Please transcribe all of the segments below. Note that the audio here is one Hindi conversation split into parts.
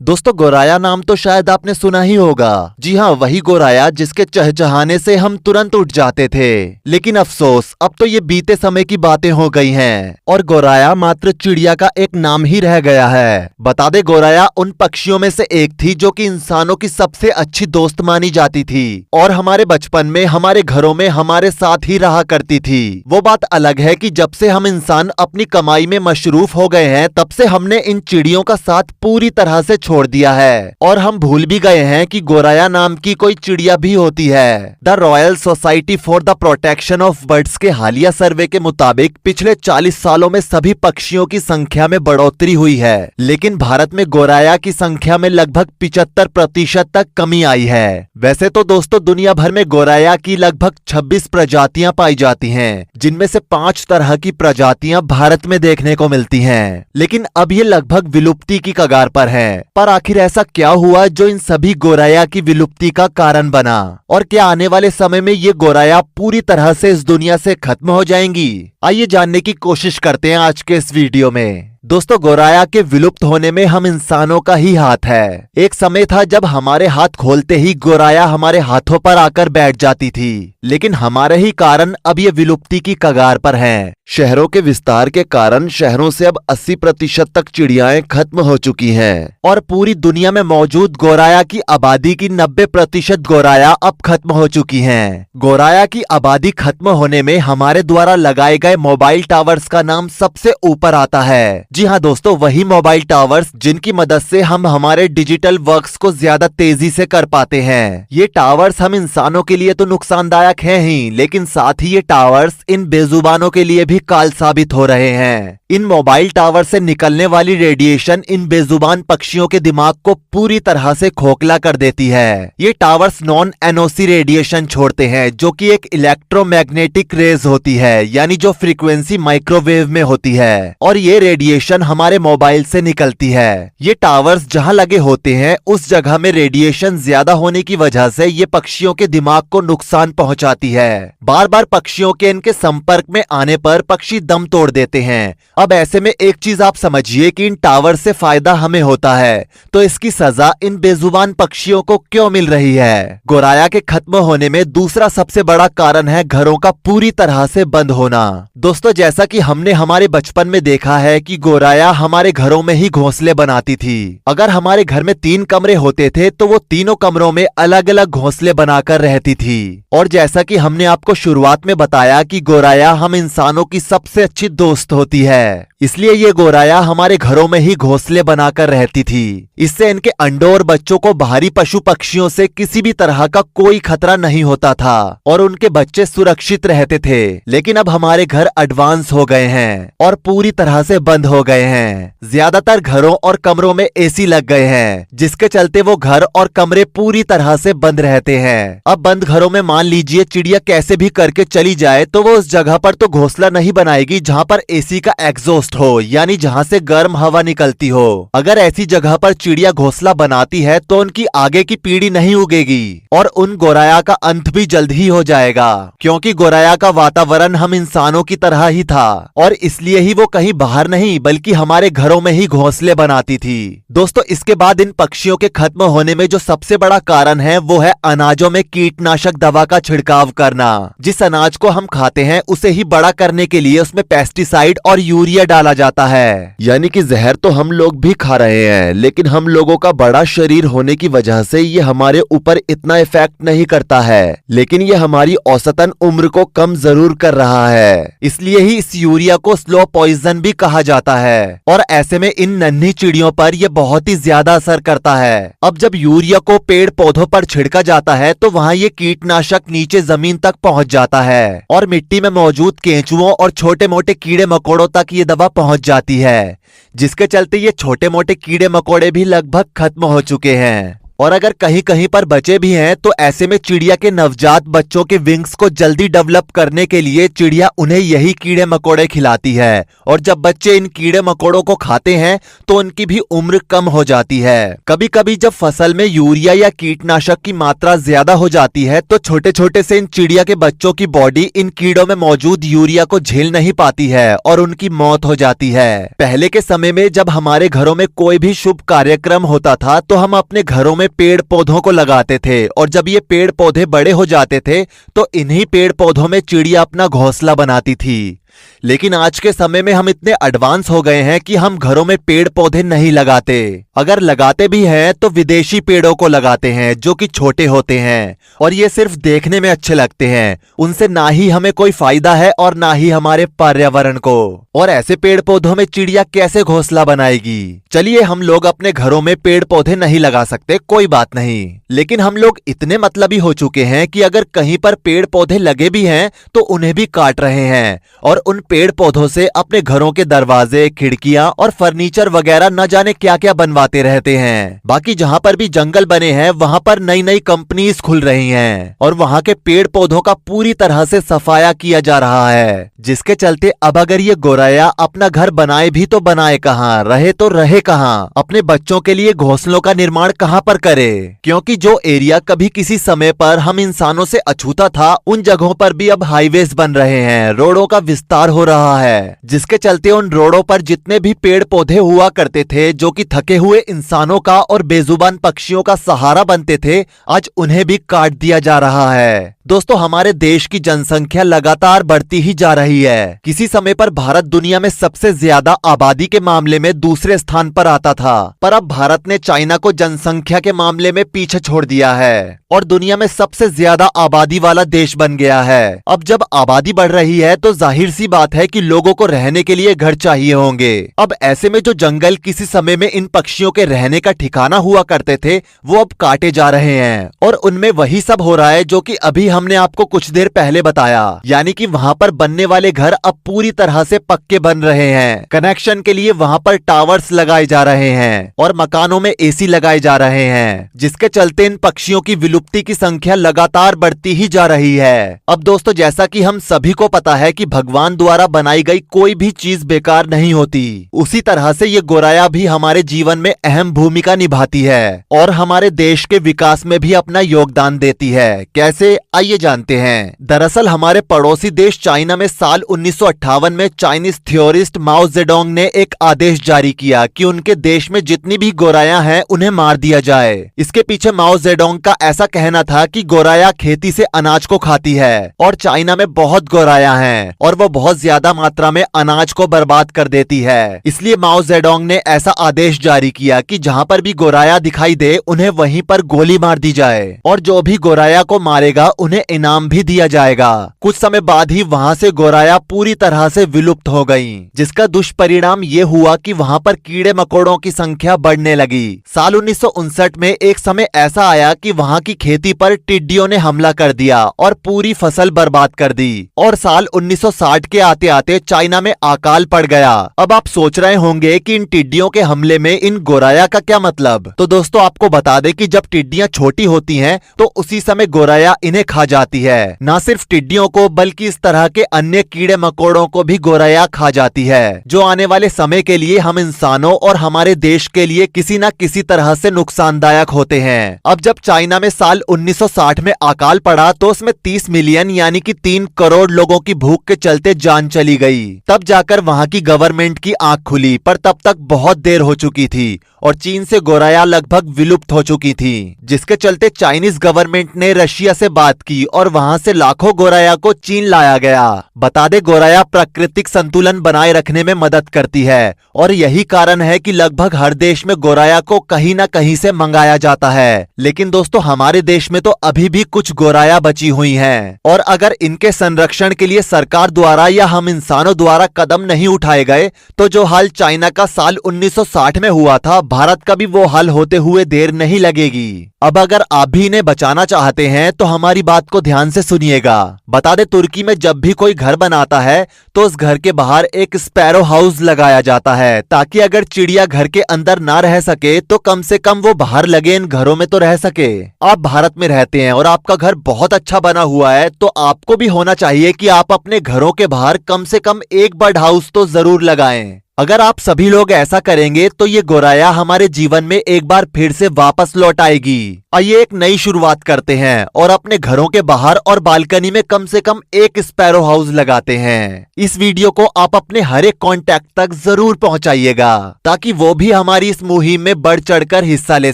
दोस्तों गोराया नाम तो शायद आपने सुना ही होगा। जी हाँ, वही गोराया जिसके चहचहाने से हम तुरंत उठ जाते थे। लेकिन अफसोस, अब तो ये बीते समय की बातें हो गई हैं और गोराया मात्र चिड़िया का एक नाम ही रह गया है। बता दे, गोराया उन पक्षियों में से एक थी जो कि इंसानों की सबसे अच्छी दोस्त मानी जाती थी और हमारे बचपन में हमारे घरों में हमारे साथ ही रहा करती थी। वो बात अलग है कि जब से हम इंसान अपनी कमाई में मशरूफ हो गए हैं, तब से हमने इन चिड़ियों का साथ पूरी तरह से छोड़ दिया है और हम भूल भी गए हैं कि गोराया नाम की कोई चिड़िया भी होती है। The royal society for the protection of birds के हालिया सर्वे के मुताबिक पिछले 40 सालों में सभी पक्षियों की संख्या में बढ़ोतरी हुई है, लेकिन भारत में गोराया की संख्या में लगभग 75% तक कमी आई है। वैसे तो दोस्तों दुनिया भर में गोराया की लगभग 26 प्रजातियां पाई जाती हैं, जिनमें से 5 तरह की प्रजातियां भारत में देखने को मिलती हैं, लेकिन अब ये लगभग विलुप्ति की कगार पर है। पर आखिर ऐसा क्या हुआ जो इन सभी गोराया की विलुप्ति का कारण बना, और क्या आने वाले समय में ये गोराया पूरी तरह से इस दुनिया से खत्म हो जाएंगी? आइए जानने की कोशिश करते हैं आज के इस वीडियो में। दोस्तों गोराया के विलुप्त होने में हम इंसानों का ही हाथ है। एक समय था जब हमारे हाथ खोलते ही गोराया हमारे हाथों पर आकर बैठ जाती थी, लेकिन हमारे ही कारण अब ये विलुप्ति की कगार पर हैं। शहरों के विस्तार के कारण शहरों से अब 80% तक चिड़ियाएं खत्म हो चुकी हैं और पूरी दुनिया में मौजूद गोराया की आबादी की 90% गोराया अब खत्म हो चुकी हैं। गोराया की आबादी खत्म होने में हमारे द्वारा लगाए गए मोबाइल टावर्स का नाम सबसे ऊपर आता है। जी हाँ दोस्तों, वही मोबाइल टावर्स जिनकी मदद से हम हमारे डिजिटल वर्क्स को ज्यादा तेजी से कर पाते हैं। ये टावर्स हम इंसानों के लिए तो नुकसानदायक हैं ही, लेकिन साथ ही ये टावर्स इन बेजुबानों के लिए भी काल साबित हो रहे हैं। इन मोबाइल टावर से निकलने वाली रेडिएशन इन बेजुबान पक्षियों के दिमाग को पूरी तरह से खोखला कर देती है। ये टावर्स नॉन एनओसी रेडिएशन छोड़ते हैं, जो कि एक इलेक्ट्रोमैग्नेटिक रेज होती है, यानी जो फ्रीक्वेंसी माइक्रोवेव में होती है, और ये रेडिएशन हमारे मोबाइल से निकलती है। ये टावर्स जहां लगे होते हैं उस जगह में रेडिएशन ज्यादा होने की वजह से ये पक्षियों के दिमाग को नुकसान पहुंचाती है। बार बार पक्षियों के इनके संपर्क में आने पर पक्षी दम तोड़ देते हैं। अब ऐसे में एक चीज आप समझिए कि इन टावर से फायदा हमें होता है, तो इसकी सजा इन बेजुबान पक्षियों को क्यों मिल रही है? गोराया के खत्म होने में दूसरा सबसे बड़ा कारण है घरों का पूरी तरह से बंद होना। दोस्तों जैसा कि हमने हमारे बचपन में देखा है कि गोराया हमारे घरों में ही घोंसले बनाती थी। अगर हमारे घर में 3 कमरे होते थे तो वो तीनों कमरों में अलग अलग घोंसले बनाकर रहती थी। और जैसा कि हमने आपको शुरुआत में बताया कि गोराया हम इंसानों की सबसे अच्छी दोस्त होती है, इसलिए ये गोराया हमारे घरों में ही घोंसले बनाकर रहती थी। इससे इनके अंडों और बच्चों को बाहरी पशु पक्षियों से किसी भी तरह का कोई खतरा नहीं होता था और उनके बच्चे सुरक्षित रहते थे। लेकिन अब हमारे घर एडवांस हो गए हैं और पूरी तरह से बंद हो गए हैं। ज्यादातर घरों और कमरों में एसी लग गए हैं, जिसके चलते वो घर और कमरे पूरी तरह से बंद रहते हैं। अब बंद घरों में मान लीजिए चिड़िया कैसे भी करके चली जाए तो वो उस जगह पर तो घोंसला नहीं बनाएगी जहां पर एसी का एग्जॉस्ट हो, यानी जहां से गर्म हवा निकलती हो। अगर ऐसी जगह पर चिड़िया घोंसला बनाती है तो उनकी आगे की पीढ़ी नहीं उगेगी और उन गोराया का अंत भी जल्द ही हो जाएगा, क्योंकि गोराया का वातावरण हम इंसानों की तरह ही था और इसलिए ही वो कहीं बाहर नहीं बल्कि हमारे घरों में ही घोंसले बनाती थी। दोस्तों इसके बाद इन पक्षियों के खत्म होने में जो सबसे बड़ा कारण है वो है अनाजों में कीटनाशक दवा का छिड़काव करना। जिस अनाज को हम खाते हैं उसे ही बड़ा करने के लिए उसमें पेस्टिसाइड और यूरिया डाला जाता है, यानी कि जहर तो हम लोग भी खा रहे हैं, लेकिन हम लोगों का बड़ा शरीर होने की वजह से ये हमारे ऊपर इतना इफेक्ट नहीं करता है, लेकिन ये हमारी औसतन उम्र को कम जरूर कर रहा है। इसलिए ही इस यूरिया को स्लो पॉइजन भी कहा जाता है और ऐसे में इन नन्ही चिड़ियों पर यह बहुत ही ज्यादा असर करता है। अब जब यूरिया को पेड़ पौधों पर छिड़का जाता है तो वहाँ ये कीटनाशक नीचे जमीन तक पहुँच जाता है और मिट्टी में मौजूद केंचुओं और छोटे मोटे कीड़े मकोड़ों तक ये दवा पहुंच जाती है, जिसके चलते ये छोटे मोटे कीड़े मकोड़े भी लगभग खत्म हो चुके हैं। और अगर कहीं कहीं पर बचे भी हैं तो ऐसे में चिड़िया के नवजात बच्चों के विंग्स को जल्दी डेवलप करने के लिए चिड़िया उन्हें यही कीड़े मकोड़े खिलाती है, और जब बच्चे इन कीड़े मकोड़ों को खाते हैं तो उनकी भी उम्र कम हो जाती है। कभी कभी जब फसल में यूरिया या कीटनाशक की मात्रा ज्यादा हो जाती है तो छोटे छोटे से इन चिड़िया के बच्चों की बॉडी इन कीड़ों में मौजूद यूरिया को झेल नहीं पाती है और उनकी मौत हो जाती है। पहले के समय में जब हमारे घरों में कोई भी शुभ कार्यक्रम होता था तो हम अपने घरों में पेड़ पौधों को लगाते थे, और जब ये पेड़ पौधे बड़े हो जाते थे तो इन्हीं पेड़ पौधों में चिड़िया अपना घोंसला बनाती थी। लेकिन आज के समय में हम इतने एडवांस हो गए हैं कि हम घरों में पेड़ पौधे नहीं लगाते। अगर लगाते भी हैं तो विदेशी पेड़ों को लगाते हैं जो कि छोटे होते हैं और ये सिर्फ देखने में अच्छे लगते हैं। उनसे ना ही हमें कोई फायदा है और ना ही हमारे पर्यावरण को। और ऐसे पेड़ पौधों में चिड़िया कैसे घोंसला बनाएगी? चलिए, हम लोग अपने घरों में पेड़ पौधे नहीं लगा सकते, कोई बात नहीं, लेकिन हम लोग इतने मतलबी हो चुके हैं कि अगर कहीं पर पेड़ पौधे लगे भी हैं तो उन्हें भी काट रहे हैं और उन पेड़ पौधों से अपने घरों के दरवाजे, खिड़कियां और फर्नीचर वगैरह न जाने क्या क्या बनवाते रहते हैं। बाकी जहां पर भी जंगल बने हैं वहां पर नई नई कंपनीज खुल रही हैं और वहां के पेड़ पौधों का पूरी तरह से सफाया किया जा रहा है, जिसके चलते अब अगर ये गोराया अपना घर बनाए भी तो बनाए कहां, रहे तो रहे कहां, अपने बच्चों के लिए घोंसलों का निर्माण कहां पर करे? क्योंकि जो एरिया कभी किसी समय पर हम इंसानों से अछूता था उन जगहों पर भी अब हाईवेज बन रहे हैं, रोडों का विस्तार हो रहा है, जिसके चलते उन रोडों पर जितने भी पेड़ पौधे हुआ करते थे जो कि थके हुए इंसानों का और बेजुबान पक्षियों का सहारा बनते थे, आज उन्हें भी काट दिया जा रहा है। दोस्तों, हमारे देश की जनसंख्या लगातार बढ़ती ही जा रही है। किसी समय पर भारत दुनिया में सबसे ज्यादा आबादी के मामले में दूसरे स्थान पर आता था, पर अब भारत ने चाइना को जनसंख्या के मामले में पीछे छोड़ दिया है और दुनिया में सबसे ज्यादा आबादी वाला देश बन गया है। अब जब आबादी बढ़ रही है तो जाहिर सी बात है कि लोगों को रहने के लिए घर चाहिए होंगे। अब ऐसे में जो जंगल किसी समय में इन पक्षियों के रहने का ठिकाना हुआ करते थे वो अब काटे जा रहे हैं और उनमें वही सब हो रहा है जो कि अभी हमने आपको कुछ देर पहले बताया, यानी कि वहां पर बनने वाले घर अब पूरी तरह से पक्के बन रहे हैं। कनेक्शन के लिए वहां पर टावर्स लगाए जा रहे हैं और मकानों में एसी लगाए जा रहे हैं, जिसके चलते इन पक्षियों की विलुप्ति की संख्या लगातार बढ़ती ही जा रही है। अब दोस्तों, जैसा कि हम सभी को पता है कि भगवान द्वारा बनाई गई कोई भी चीज बेकार नहीं होती, उसी तरह से ये गोराया भी हमारे जीवन में अहम भूमिका निभाती है और हमारे देश के विकास में भी अपना योगदान देती है। कैसे, आइए जानते हैं। दरअसल हमारे पड़ोसी देश चाइना में साल 1958 में चाइनीज थ्योरिस्ट माओ जेडोंग ने एक आदेश जारी किया कि उनके देश में जितनी भी गोराया हैं उन्हें मार दिया जाए। इसके पीछे माओ जेडोंग का ऐसा कहना था कि गोराया खेती से अनाज को खाती है और चाइना में बहुत गोराया हैं और वो बहुत ज्यादा मात्रा में अनाज को बर्बाद कर देती है। इसलिए माओ जेडोंग ने ऐसा आदेश जारी किया कि जहां पर भी गोराया दिखाई दे उन्हें वहीं पर गोली मार दी जाए और जो भी गोराया को मारेगा उन्हें इनाम भी दिया जाएगा। कुछ समय बाद ही वहां से गोराया पूरी तरह से विलुप्त हो गई, जिसका दुष्परिणाम ये हुआ कि वहां पर कीड़े मकोड़ों की संख्या बढ़ने लगी। साल 1959 में एक समय ऐसा आया कि वहां की खेती पर टिड्डियों ने हमला कर दिया और पूरी फसल बर्बाद कर दी और साल 1960 के आते आते चाइना में अकाल पड़ गया। अब आप सोच रहे होंगे कि इन टिड्डियों के हमले में इन गोराया का क्या मतलब? तो दोस्तों, आपको बता दें कि जब टिड्डियां छोटी होती हैं तो उसी समय गोराया इन्हें खा जाती है। ना सिर्फ टिड्डियों को बल्कि इस तरह के अन्य कीड़े मकोड़ों को भी गोराया खा जाती है, जो आने वाले समय के लिए हम इंसानों और हमारे देश के लिए किसी न किसी तरह से नुकसानदायक होते हैं। अब जब चाइना में साल 1960 में अकाल पड़ा तो उसमें 30 मिलियन यानी कि 3 करोड़ लोगों की भूख के चलते जान चली गई। तब जाकर वहां की गवर्नमेंट की आंख खुली, पर तब तक बहुत देर हो चुकी थी और चीन से गोराया लगभग विलुप्त हो चुकी थी, जिसके चलते चाइनीज गवर्नमेंट ने रशिया से बात की और वहां से लाखों गोराया को चीन लाया गया। बता दे, गोराया प्राकृतिक संतुलन बनाए रखने में मदद करती है और यही कारण है कि लगभग हर देश में गोराया को कहीं ना कहीं से मंगाया जाता है। लेकिन दोस्तों, हमारे देश में तो अभी भी कुछ गोराया बची हुई हैं और अगर इनके संरक्षण के लिए सरकार द्वारा या हम इंसानों द्वारा कदम नहीं उठाए गए तो जो हाल चाइना का साल 1960 में हुआ था भारत का भी वो हाल होते हुए देर नहीं लगेगी। अब अगर आप भी इन्हें बचाना चाहते हैं तो हमारी बात को ध्यान से सुनिएगा। बता दे, तुर्की में जब भी कोई घर बनाता है तो उस घर के बाहर एक स्पैरो हाउस लगाया जाता है, ताकि अगर चिड़िया घर के अंदर ना रह सके तो कम से कम वो बाहर लगे इन घरों में तो रह सके। आप भारत में रहते हैं और आपका घर बहुत अच्छा बना हुआ है, तो आपको भी होना चाहिए कि आप अपने घरों के बाहर कम से कम एक बर्ड हाउस तो जरूर लगाएं। अगर आप सभी लोग ऐसा करेंगे तो ये गोराया हमारे जीवन में एक बार फिर से वापस लौट आएगी। आइए एक नई शुरुआत करते हैं और अपने घरों के बाहर और बालकनी में कम से कम एक स्पैरो हाउस लगाते हैं। इस वीडियो को आप अपने हर एक कॉन्टैक्ट तक जरूर पहुंचाइएगा, ताकि वो भी हमारी इस मुहिम में बढ़ चढ़कर हिस्सा ले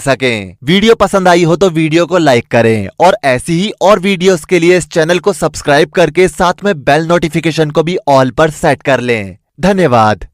सकें। वीडियो पसंद आई हो तो वीडियो को लाइक करें और ऐसी ही और वीडियोस के लिए इस चैनल को सब्सक्राइब करके साथ में बेल नोटिफिकेशन को भी ऑल पर सेट कर लें। धन्यवाद।